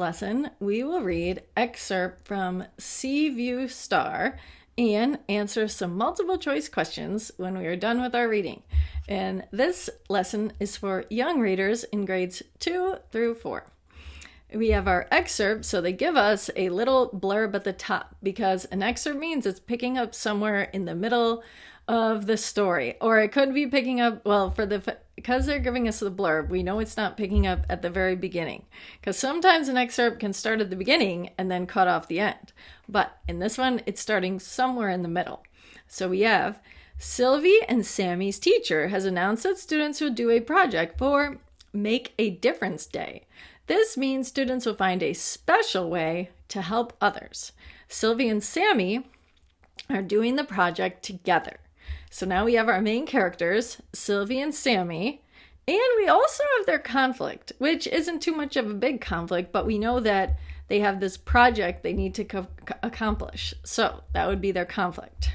Lesson, we will read excerpt from Sea View Star and answer some multiple choice questions when we are done with our reading. And this lesson is for young readers in grades 2 through 4. We have our excerpt, so they give us a little blurb at the top because an excerpt means it's picking up somewhere in the middle of the story, or it could be picking up, because they're giving us the blurb, we know it's not picking up at the very beginning, because sometimes an excerpt can start at the beginning and then cut off the end, but in this one it's starting somewhere in the middle. So we have, Sylvie and Sammy's teacher has announced that students will do a project for Make a Difference Day. This means students will find a special way to help others. Sylvie and Sammy are doing the project together. So now we have our main characters, Sylvie and Sammy, and we also have their conflict, which isn't too much of a big conflict, but we know that they have this project they need to accomplish. So that would be their conflict.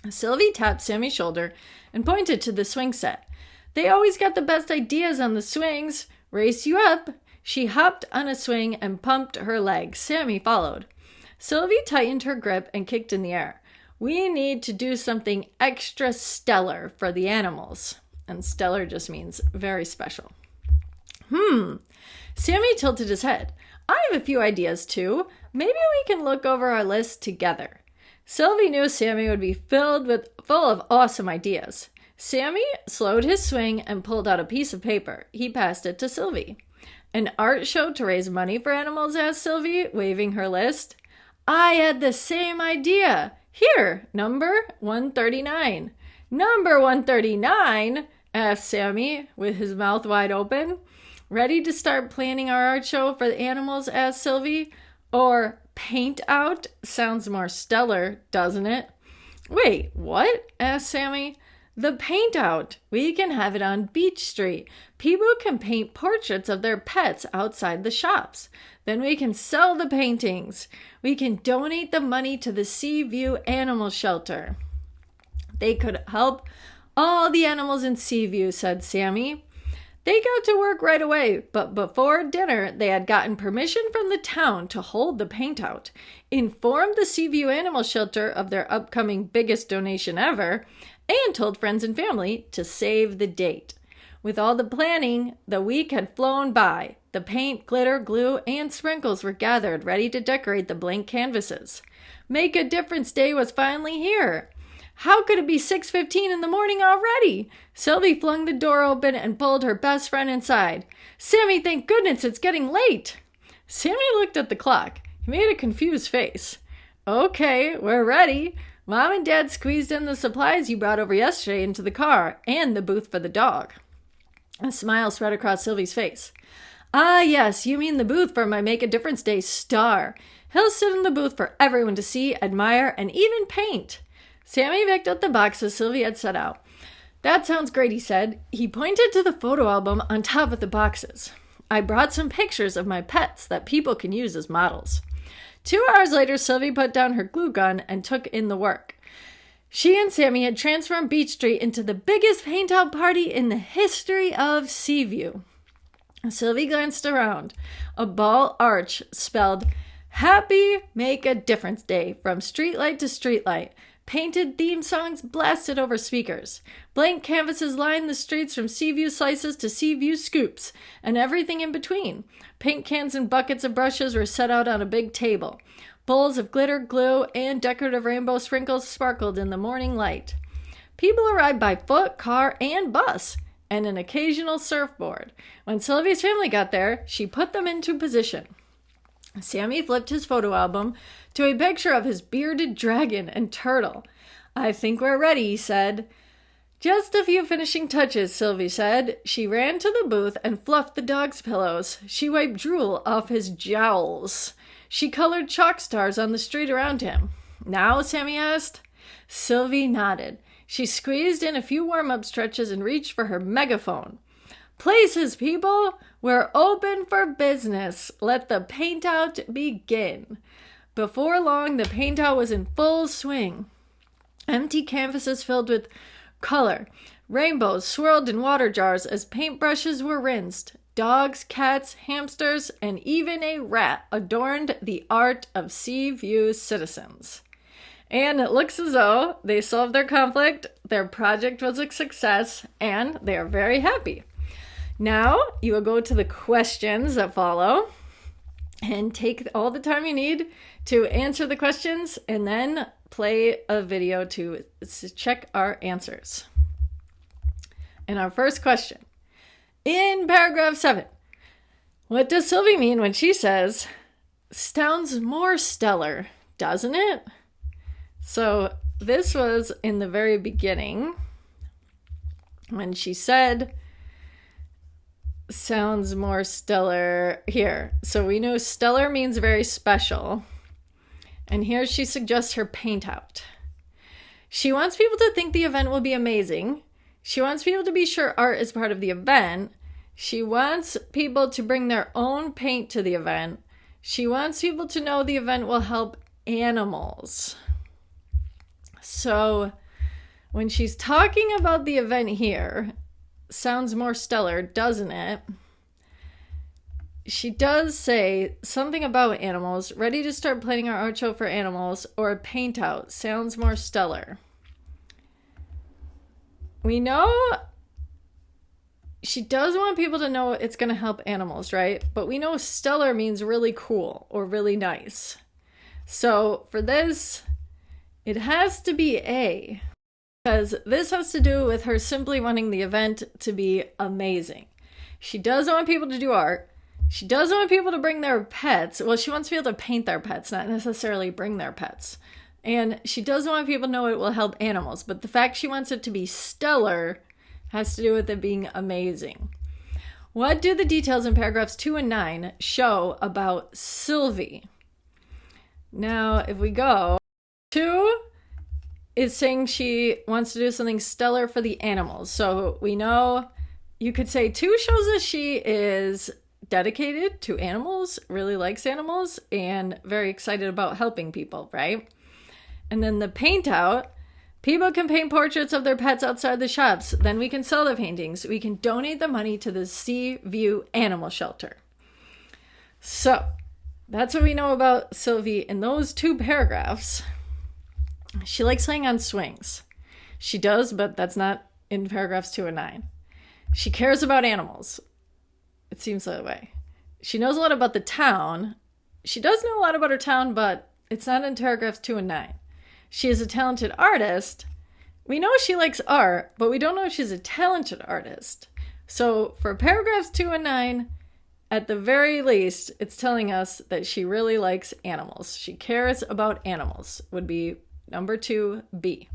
Sylvie tapped Sammy's shoulder and pointed to the swing set. They always got the best ideas on the swings. Race you up. She hopped on a swing and pumped her leg. Sammy followed. Sylvie tightened her grip and kicked in the air. We need to do something extra stellar for the animals. And stellar just means very special. Sammy tilted his head. I have a few ideas too. Maybe we can look over our list together. Sylvie knew Sammy would be full of awesome ideas. Sammy slowed his swing and pulled out a piece of paper. He passed it to Sylvie. An art show to raise money for animals, asked Sylvie, waving her list. I had the same idea. Here, number 139. Number 139? Asked Sammy, with his mouth wide open. Ready to start planning our art show for the animals? Asked Sylvie. Or paint out? Sounds more stellar, doesn't it? Wait, what? Asked Sammy. The paint out. We can have it on Beach Street. People can paint portraits of their pets outside the shops. Then we can sell the paintings. We can donate the money to the Sea View Animal Shelter. They could help all the animals in Sea View, said Sammy. They got to work right away, but before dinner, they had gotten permission from the town to hold the paint out, informed the Sea View Animal Shelter of their upcoming biggest donation ever, and told friends and family to save the date. With all the planning, the week had flown by. The paint, glitter, glue, and sprinkles were gathered, ready to decorate the blank canvases. Make a Difference Day was finally here. How could it be 6:15 in the morning already? Sylvie flung the door open and pulled her best friend inside. Sammy, thank goodness it's getting late. Sammy looked at the clock. He made a confused face. Okay, we're ready. Mom and Dad squeezed in the supplies you brought over yesterday into the car and the booth for the dog. A smile spread across Sylvie's face. Ah, yes, you mean the booth for my Make a Difference Day star. He'll sit in the booth for everyone to see, admire, and even paint. Sammy picked up the boxes Sylvie had set out. That sounds great, he said. He pointed to the photo album on top of the boxes. I brought some pictures of my pets that people can use as models. 2 hours later, Sylvie put down her glue gun and took in the work. She and Sammy had transformed Beach Street into the biggest paint-out party in the history of Sea View. Sylvie glanced around. A ball arch spelled, Happy Make a Difference Day from streetlight to streetlight. Painted theme songs blasted over speakers. Blank canvases lined the streets from Sea View slices to Sea View scoops, and everything in between. Paint cans and buckets of brushes were set out on a big table. Bowls of glitter, glue, and decorative rainbow sprinkles sparkled in the morning light. People arrived by foot, car, and bus, and an occasional surfboard. When Sylvie's family got there, she put them into position. Sammy flipped his photo album to a picture of his bearded dragon and turtle. I think we're ready, he said. Just a few finishing touches, Sylvie said. She ran to the booth and fluffed the dog's pillows. She wiped drool off his jowls. She colored chalk stars on the street around him. Now, Sammy asked. Sylvie nodded. She squeezed in a few warm-up stretches and reached for her megaphone. Places, people! We're open for business. Let the paint-out begin. Before long, the paint-out was in full swing. Empty canvases filled with color. Rainbows swirled in water jars as paintbrushes were rinsed. dogs, cats, hamsters, and even a rat adorned the art of Sea View citizens. And it looks as though they solved their conflict, their project was a success, and they are very happy. Now, you will go to the questions that follow and take all the time you need to answer the questions, and then play a video to check our answers. And our first question. In paragraph 7, what does Sylvie mean when she says, sounds more stellar, doesn't it? So this was in the very beginning when she said, sounds more stellar here. So we know stellar means very special. And here she suggests her paint out. She wants people to think the event will be amazing. She wants people to be sure art is part of the event. She wants people to bring their own paint to the event. She wants people to know the event will help animals. So when she's talking about the event here, sounds more stellar, doesn't it? She does say something about animals, ready to start planning our art show for animals, or a paint out, sounds more stellar. We know she does want people to know it's going to help animals, right? But we know stellar means really cool or really nice. So for this, it has to be A, because this has to do with her simply wanting the event to be amazing. She does want people to do art. She does want people to bring their pets. Well, she wants people to paint their pets, not necessarily bring their pets. And she does want people to know it will help animals. But the fact she wants it to be stellar has to do with it being amazing. What do the details in paragraphs 2 and 9 show about Sylvie? Now, if we go, 2 is saying she wants to do something stellar for the animals. So we know, you could say 2 shows that she is dedicated to animals, really likes animals, and very excited about helping people, right? And then the paint out, people can paint portraits of their pets outside the shops. Then we can sell the paintings. We can donate the money to the Sea View Animal Shelter. So that's what we know about Sylvie in those 2 paragraphs. She likes laying on swings. She does, but that's not in paragraphs 2 and 9. She cares about animals. It seems that way. She knows a lot about the town. She does know a lot about her town, but it's not in paragraphs 2 and 9. She is a talented artist. We know she likes art, but we don't know if she's a talented artist. So for paragraphs 2 and 9, at the very least, it's telling us that she really likes animals. She cares about animals, would be number 2B.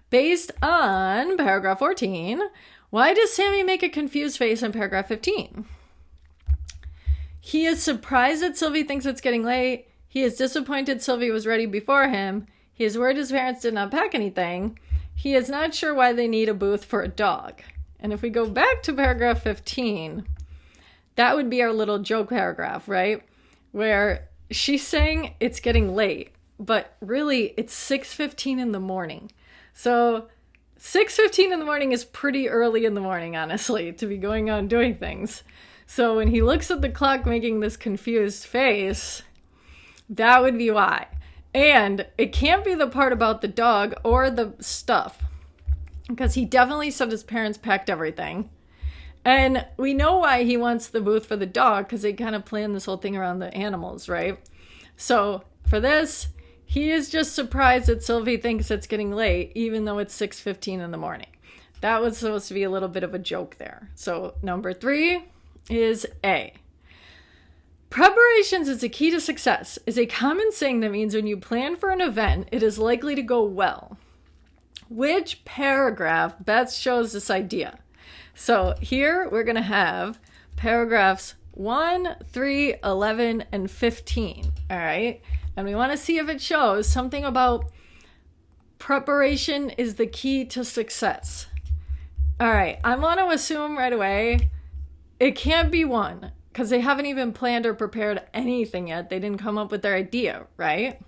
Based on paragraph 14, why does Sammy make a confused face in paragraph 15? He is surprised that Sylvie thinks it's getting late. He is disappointed Sylvie was ready before him. He is worried his parents did not pack anything. He is not sure why they need a booth for a dog. And if we go back to paragraph 15, that would be our little joke paragraph, right? Where she's saying it's getting late, but really it's 6:15 in the morning. So 6:15 in the morning is pretty early in the morning, honestly, to be going on doing things. So when he looks at the clock making this confused face, that would be why. And it can't be the part about the dog or the stuff, because he definitely said his parents packed everything. And we know why he wants the booth for the dog, because they kind of planned this whole thing around the animals, right? So for this, he is just surprised that Sylvie thinks it's getting late, even though it's 6:15 in the morning. That was supposed to be a little bit of a joke there. So number 3 is A. Preparations is the key to success is a common saying that means when you plan for an event, it is likely to go well. Which paragraph best shows this idea? So here we're going to have paragraphs 1, 3, 11, and 15. All right. And we want to see if it shows something about preparation is the key to success. All right. I want to assume right away it can't be 1. Because they haven't even planned or prepared anything yet. They didn't come up with their idea, right?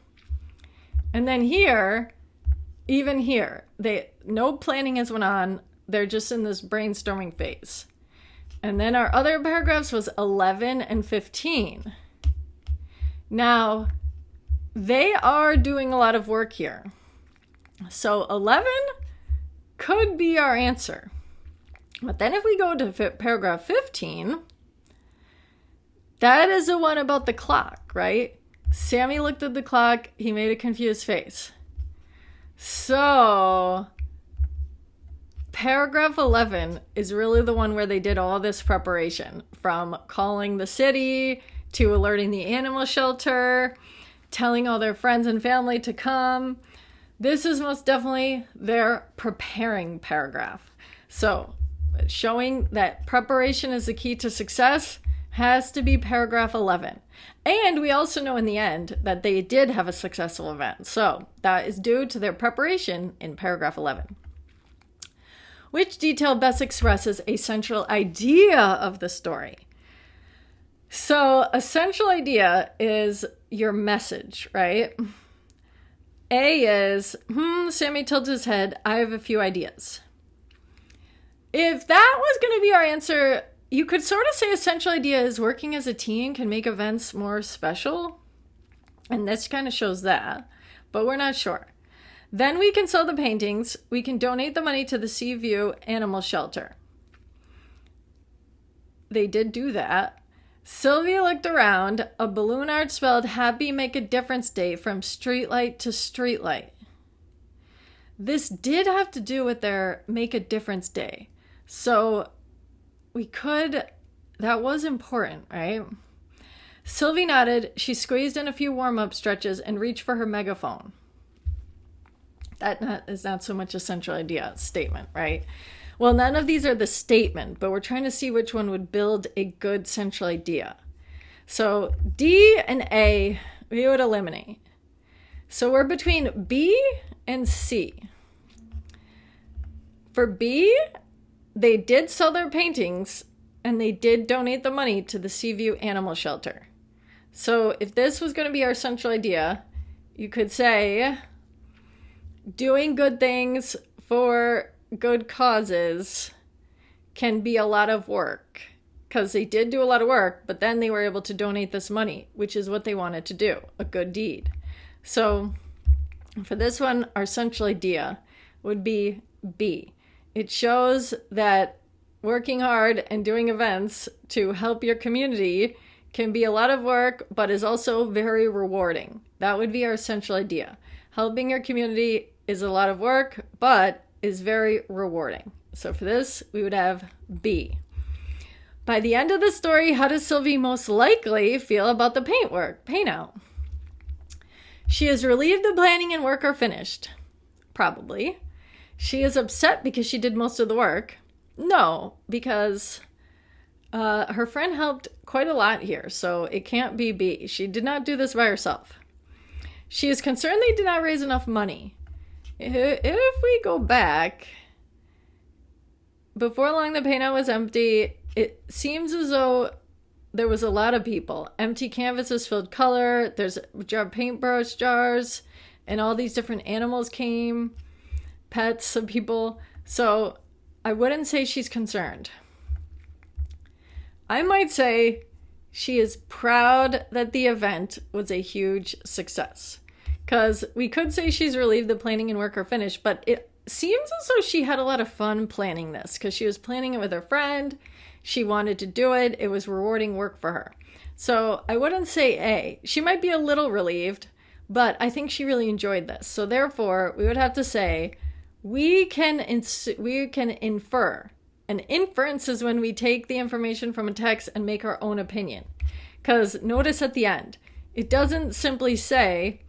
And then here, even here, no planning has went on. They're just in this brainstorming phase. And then our other paragraphs was 11 and 15. Now, they are doing a lot of work here. So 11 could be our answer. But then if we go to paragraph 15, that is the one about the clock, right? Sammy looked at the clock. He made a confused face. So paragraph 11 is really the one where they did all this preparation, from calling the city to alerting the animal shelter, telling all their friends and family to come. This is most definitely their preparing paragraph. So showing that preparation is the key to success has to be paragraph 11. And we also know in the end that they did have a successful event. So that is due to their preparation in paragraph 11. Which detail best expresses a central idea of the story? So a central idea is your message, right? A is, Sammy tilted his head, I have a few ideas. If that was going to be our answer, you could sort of say a central idea is working as a team can make events more special. And this kind of shows that, but we're not sure. Then we can sell the paintings. We can donate the money to the Seaview Animal Shelter. They did do that. Sylvia looked around. A balloon art spelled Happy Make a Difference Day from streetlight to streetlight. This did have to do with their Make a Difference Day. So that was important, right? Sylvie nodded. She squeezed in a few warm-up stretches and reached for her megaphone. That is not so much a central idea statement, right? Well, none of these are the statement, but we're trying to see which one would build a good central idea. So D and A, we would eliminate. So we're between B and C. For B, they did sell their paintings and they did donate the money to the Seaview Animal Shelter. So if this was going to be our central idea, you could say doing good things for good causes can be a lot of work, because they did do a lot of work, but then they were able to donate this money, which is what they wanted to do, a good deed. So for this one, our central idea would be B. It shows that working hard and doing events to help your community can be a lot of work, but is also very rewarding. That would be our central idea. Helping your community is a lot of work, but is very rewarding. So for this, we would have B. By the end of the story, how does Sylvie most likely feel about the paint out? She is relieved the planning and work are finished. Probably. She is upset because she did most of the work. No, because her friend helped quite a lot here, so it can't be B. She did not do this by herself. She is concerned they did not raise enough money. If we go back, before long the paint out was empty. It seems as though there was a lot of people. Empty canvases filled color. There's a jar of paintbrush jars, and all these different animals came, pets, some people. So I wouldn't say she's concerned. I might say she is proud that the event was a huge success. Because we could say she's relieved the planning and work are finished, but it seems as though she had a lot of fun planning this, because she was planning it with her friend. She wanted to do it. It was rewarding work for her. So I wouldn't say A. She might be a little relieved, but I think she really enjoyed this. So therefore, we would have to say we can infer. An inference is when we take the information from a text and make our own opinion. Because notice at the end, it doesn't simply say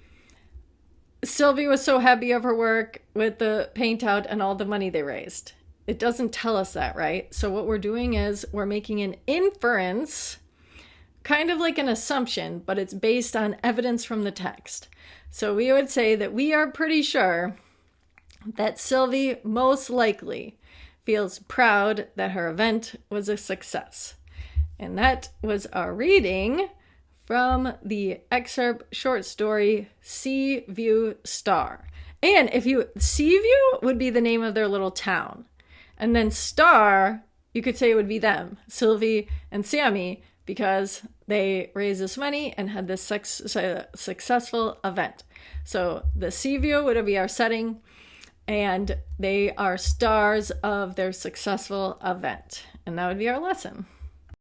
Sylvie was so happy of her work with the paint out and all the money they raised. It doesn't tell us that, right? So what we're doing is we're making an inference, kind of like an assumption, but it's based on evidence from the text. So we would say that we are pretty sure that Sylvie most likely feels proud that her event was a success. And that was our reading from the excerpt short story Seaview Star. And Seaview would be the name of their little town. And then Star you could say it would be them, Sylvie and Sammy, because they raised this money and had this successful event. So the sea view would be our setting, and they are stars of their successful event. And that would be our lesson.